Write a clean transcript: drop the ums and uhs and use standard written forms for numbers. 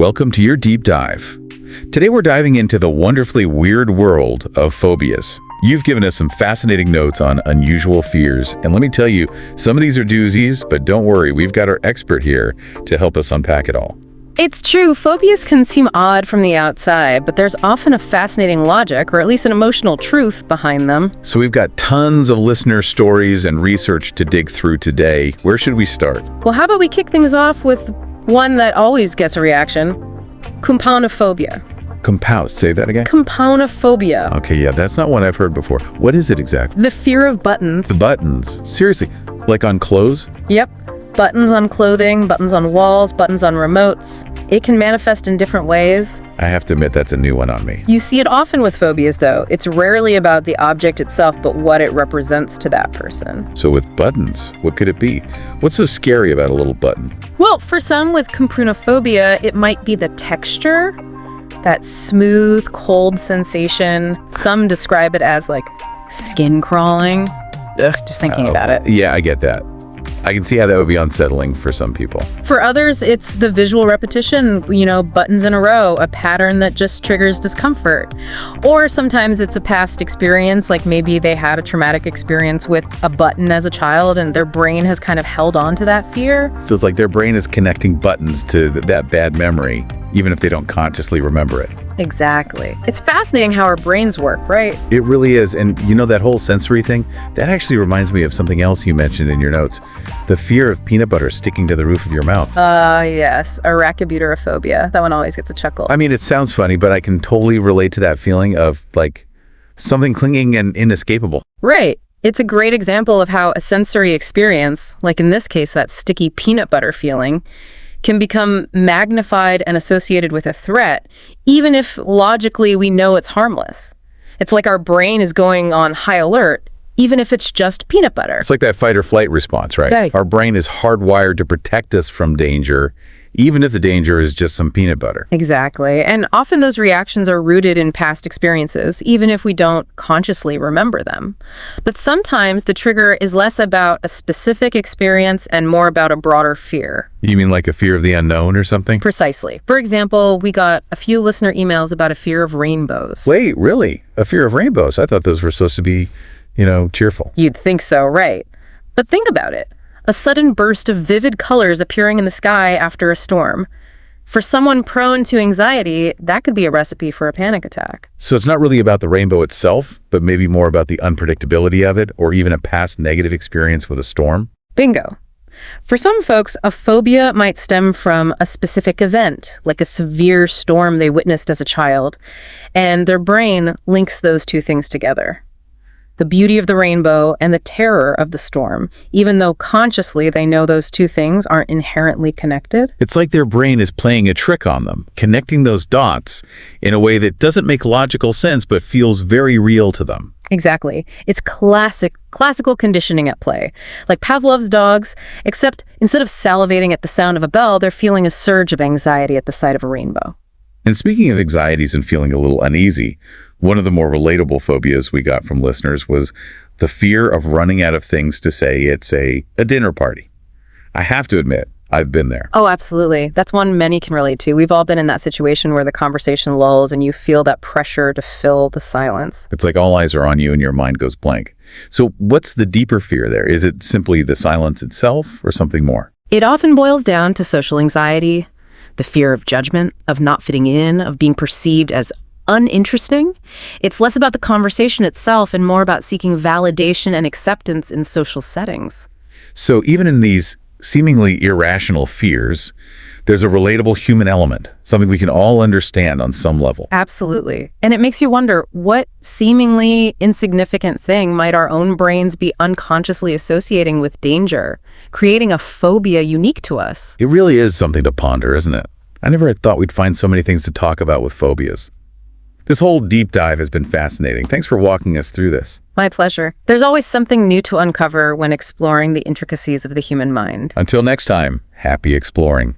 welcome to your deep dive. Today we're diving into the wonderfully weird world of phobias. You've given us some fascinating notes on unusual fears, and let me tell you, some of these are doozies, but don't worry, we've got our expert here to help us unpack it all. It's true, phobias can seem odd from the outside, but there's often a fascinating logic, or at least an emotional truth behind them. So we've got tons of listener stories and research to dig through today. Where should we start? Well, how about we kick things off with one that always gets a reaction, compoundophobia. Say that again? Compoundophobia. Okay, yeah, that's not one I've heard before. What is it exactly? The fear of buttons. The buttons. Seriously, like on clothes? Yep. Buttons on clothing, buttons on walls, buttons on remotes. It can manifest in different ways. I have to admit that's a new one on me. You see it often with phobias, though. It's rarely about the object itself, but what it represents to that person. So with buttons, what could it be? What's so scary about a little button? Well, for some with compoundophobia, it might be the texture, that smooth, cold sensation. Some describe it as like skin crawling. Ugh, just thinking about it. Yeah, I get that. I can see how that would be unsettling for some people. For others, it's the visual repetition, buttons in a row, a pattern that just triggers discomfort. Or sometimes it's a past experience, like maybe they had a traumatic experience with a button as a child and their brain has kind of held on to that fear. So it's like their brain is connecting buttons to that bad memory, even if they don't consciously remember it. Exactly. It's fascinating how our brains work, right? It really is. And that whole sensory thing, that actually reminds me of something else you mentioned in your notes. The fear of peanut butter sticking to the roof of your mouth. Yes. Arachnophobia. That one always gets a chuckle. I mean, it sounds funny, but I can totally relate to that feeling of like something clinging and inescapable. Right. It's a great example of how a sensory experience, like in this case, that sticky peanut butter feeling, can become magnified and associated with a threat, even if logically we know it's harmless. It's like our brain is going on high alert, even if it's just peanut butter. It's like that fight or flight response, right? Right. Our brain is hardwired to protect us from danger, even if the danger is just some peanut butter. Exactly. And often those reactions are rooted in past experiences, even if we don't consciously remember them. But sometimes the trigger is less about a specific experience and more about a broader fear. You mean like a fear of the unknown or something? Precisely. For example, we got a few listener emails about a fear of rainbows. Wait, really? A fear of rainbows? I thought those were supposed to be, cheerful. You'd think so, right? But think about it. A sudden burst of vivid colors appearing in the sky after a storm. For someone prone to anxiety, that could be a recipe for a panic attack. So it's not really about the rainbow itself, but maybe more about the unpredictability of it, or even a past negative experience with a storm? Bingo. For some folks, a phobia might stem from a specific event, like a severe storm they witnessed as a child, and their brain links those two things together. The beauty of the rainbow and the terror of the storm, even though consciously they know those two things aren't inherently connected. It's like their brain is playing a trick on them, connecting those dots in a way that doesn't make logical sense but feels very real to them. Exactly. It's classical conditioning at play. Like Pavlov's dogs, except instead of salivating at the sound of a bell, they're feeling a surge of anxiety at the sight of a rainbow. And speaking of anxieties and feeling a little uneasy, one of the more relatable phobias we got from listeners was the fear of running out of things to say at, a dinner party. I have to admit, I've been there. Oh, absolutely. That's one many can relate to. We've all been in that situation where the conversation lulls and you feel that pressure to fill the silence. It's like all eyes are on you and your mind goes blank. So what's the deeper fear there? Is it simply the silence itself or something more? It often boils down to social anxiety, the fear of judgment, of not fitting in, of being perceived as uninteresting. It's less about the conversation itself and more about seeking validation and acceptance in social settings. So even in these seemingly irrational fears, there's a relatable human element, something we can all understand on some level. Absolutely. And it makes you wonder, what seemingly insignificant thing might our own brains be unconsciously associating with danger, creating a phobia unique to us? It really is something to ponder, isn't it? I never had thought we'd find so many things to talk about with phobias. This whole deep dive has been fascinating. Thanks for walking us through this. My pleasure. There's always something new to uncover when exploring the intricacies of the human mind. Until next time, happy exploring.